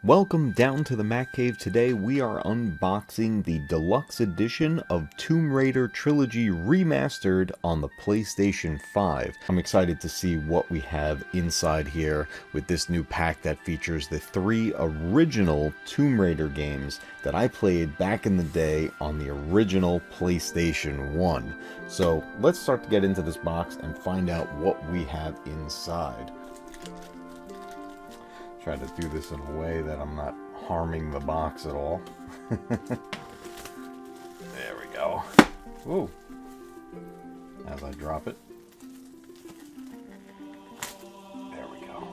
Welcome down to the MatCave. Today we are unboxing the deluxe edition of Tomb Raider Trilogy Remastered on the PlayStation 5. I'm excited to see what we have inside here with this new pack that features the 3 original Tomb Raider games that I played back in the day on the original PlayStation 1. So let's start to get into this box and find out what we have inside. Try to do this in a way that I'm not harming the box at all. There we go. Ooh. As I drop it. There we go.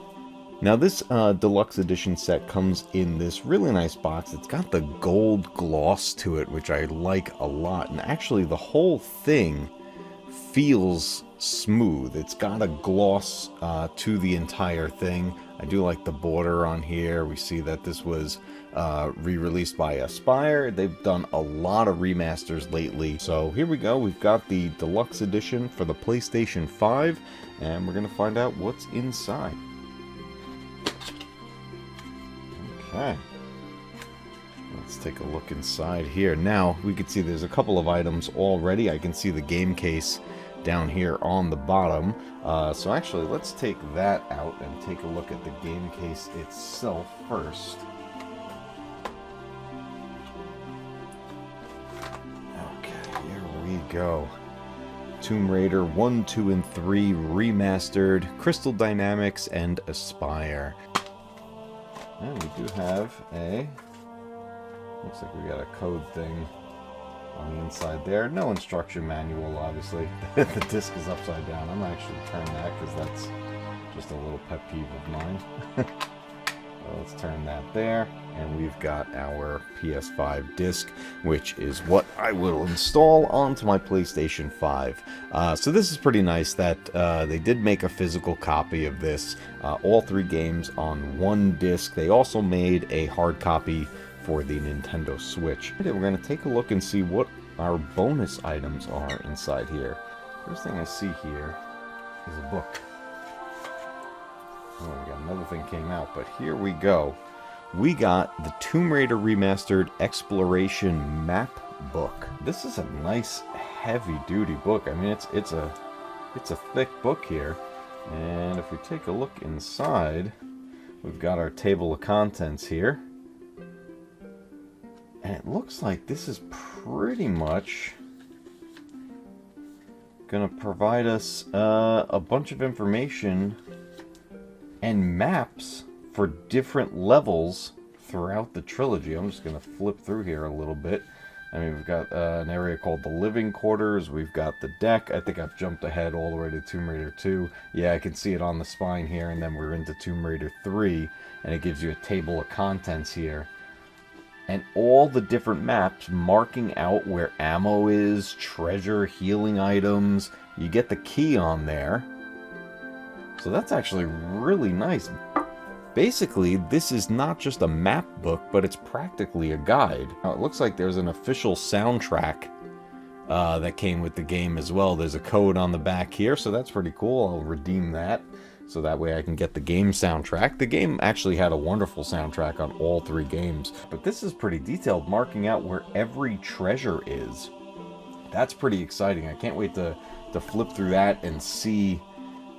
Now this deluxe edition set comes in this really nice box. It's got the gold gloss to it, which I like a lot. And actually the whole thing feels smooth. It's got a gloss to the entire thing. I do like the border on here. We see that this was re-released by Aspyr. They've done a lot of remasters lately. So here we go. We've got the deluxe edition for the PlayStation 5, and we're going to find out what's inside. Okay. Let's take a look inside here. Now, we can see there's a couple of items already. I can see the game case down here on the bottom. So actually, let's take that out and take a look at the game case itself first. Okay, here we go. Tomb Raider 1, 2, and 3 Remastered, Crystal Dynamics, and Aspyr. And we do have a... looks like we got a code thing on the inside there. No instruction manual, obviously. The disc is upside down. I'm actually turning that because that's just a little pet peeve of mine. So let's turn that there. And we've got our PS5 disc, which is what I will install onto my PlayStation 5. So this is pretty nice that they did make a physical copy of this. All 3 games on one disc. They also made a hard copy for the Nintendo Switch. We're going to take a look and see what our bonus items are inside here. First thing I see here is a book. Oh, we got another thing came out, but here we go. We got the Tomb Raider Remastered Exploration Map Book. This is a nice heavy-duty book. I mean, it's a thick book here. And if we take a look inside, we've got our table of contents here. And it looks like this is pretty much going to provide us a bunch of information and maps for different levels throughout the trilogy. I'm just going to flip through here a little bit. I mean, we've got an area called the Living Quarters. We've got the deck. I think I've jumped ahead all the way to Tomb Raider 2. Yeah, I can see it on the spine here, and then we're into Tomb Raider 3, and it gives you a table of contents here. And all the different maps marking out where ammo is, treasure, healing items. You get the key on there. So that's actually really nice. Basically, this is not just a map book, but it's practically a guide. Now, it looks like there's an official soundtrack that came with the game as well. There's a code on the back here, so that's pretty cool. I'll redeem that, so that way I can get the game soundtrack. The game actually had a wonderful soundtrack on all 3 games, but this is pretty detailed, marking out where every treasure is. That's pretty exciting. I can't wait to flip through that and see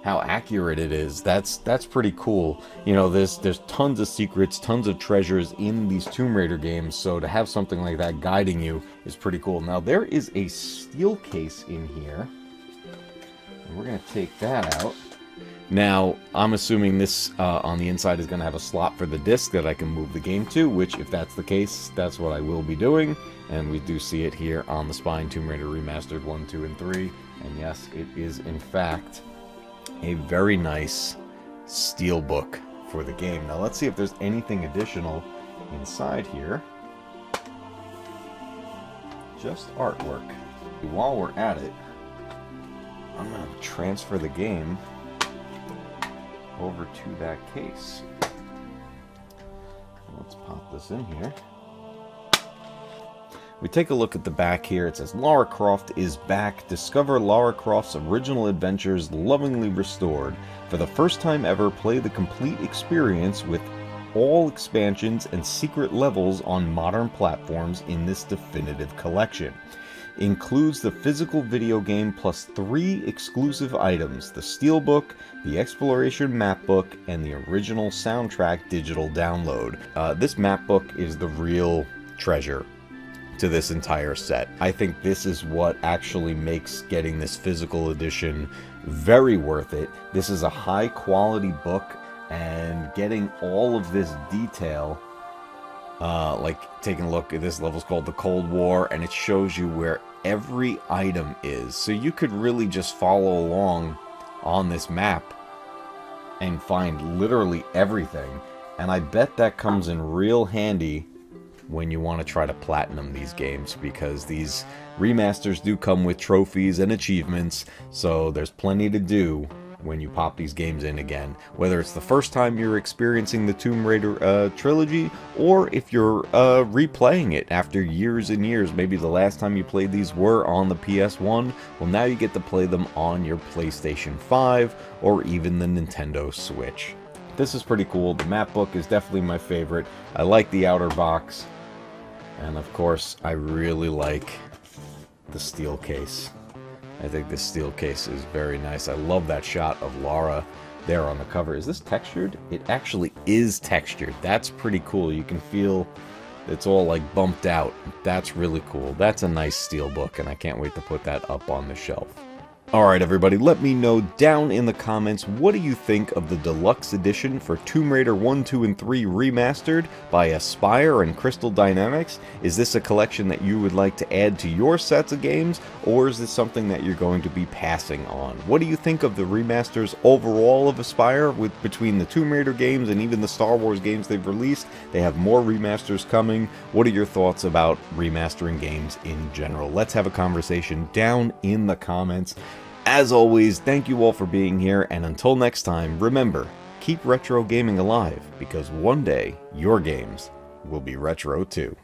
how accurate it is. That's pretty cool. You know, there's tons of secrets, tons of treasures in these Tomb Raider games, so to have something like that guiding you is pretty cool. Now, there is a steel case in here, and we're going to take that out. Now, I'm assuming this on the inside is going to have a slot for the disc that I can move the game to, which, if that's the case, that's what I will be doing. And we do see it here on the spine, Tomb Raider Remastered 1, 2, and 3. And yes, it is, in fact, a very nice steel book for the game. Now, let's see if there's anything additional inside here. Just artwork. While we're at it, I'm going to transfer the game over to that case. Let's pop this in here. We take a look at the back here. It says, Lara Croft is back. Discover Lara Croft's original adventures lovingly restored. For the first time ever, play the complete experience with all expansions and secret levels on modern platforms in this definitive collection. Includes the physical video game plus 3 exclusive items, the Steelbook, the Exploration Map Book, and the original soundtrack digital download. This map book is the real treasure to this entire set. I think this is what actually makes getting this physical edition very worth it. This is a high quality book, and getting all of this detail, like taking a look at this level's called the Cold War, and it shows you where every item is. So you could really just follow along on this map and find literally everything. And I bet that comes in real handy when you want to try to platinum these games, because these remasters do come with trophies and achievements, so there's plenty to do when you pop these games in again. Whether it's the first time you're experiencing the Tomb Raider trilogy, or if you're replaying it after years and years. Maybe the last time you played these were on the PS1, well now you get to play them on your PlayStation 5 or even the Nintendo Switch. This is pretty cool. The map book is definitely my favorite. I like the outer box. And of course, I really like the steel case. I think this steel case is very nice. I love that shot of Lara there on the cover. Is this textured? It actually is textured. That's pretty cool. You can feel it's all like bumped out. That's really cool. That's a nice steel book, and I can't wait to put that up on the shelf. Alright everybody, let me know down in the comments, what do you think of the deluxe edition for Tomb Raider 1, 2, and 3 remastered by Aspyr and Crystal Dynamics? Is this a collection that you would like to add to your sets of games, or is this something that you're going to be passing on? What do you think of the remasters overall of Aspyr, between the Tomb Raider games and even the Star Wars games they've released? They have more remasters coming. What are your thoughts about remastering games in general? Let's have a conversation down in the comments. As always, thank you all for being here, and until next time, remember, keep retro gaming alive, because one day, your games will be retro too.